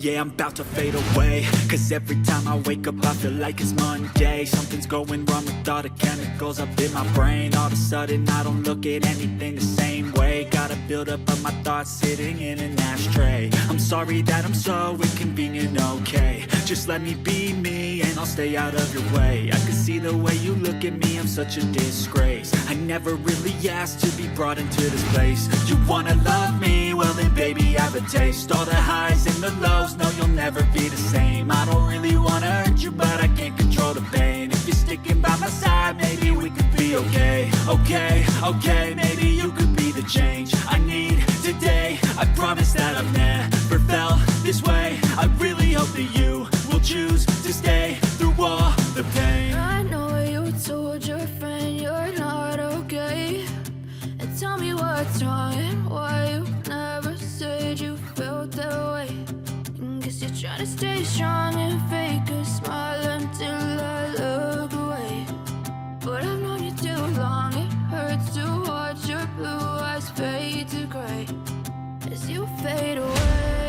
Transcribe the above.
Yeah, I'm about to fade away, 'cause every time I wake up I feel like it's Monday. Something's going wrong with all the chemicals up in my brain. All of a sudden I don't look at anything the same way. Gotta build up of my thoughts sitting in an ashtray. I'm sorry that I'm so inconvenient, okay. Just let me be me and I'll stay out of your way. I can see the way you look at me, I'm such a disgrace. I never really asked to be brought into this place. You wanna love me? Well then baby, have a taste. All the highs and the lows, no, you'll never be the same. I don't really wanna hurt you, but I can't control the pain. If you're sticking by my side, maybe we could be okay. Okay, okay, maybe you could be the change I need today. I promise that I've never felt this way. I really hope that you will choose to stay through all the pain. I know you told your friend you're not okay, and tell me what's wrong and why you never said you felt that way. Guess you're trying to stay strong and fake a smile until I look away. But I've known you too long, it hurts to watch your blue eyes fade to gray as you fade away.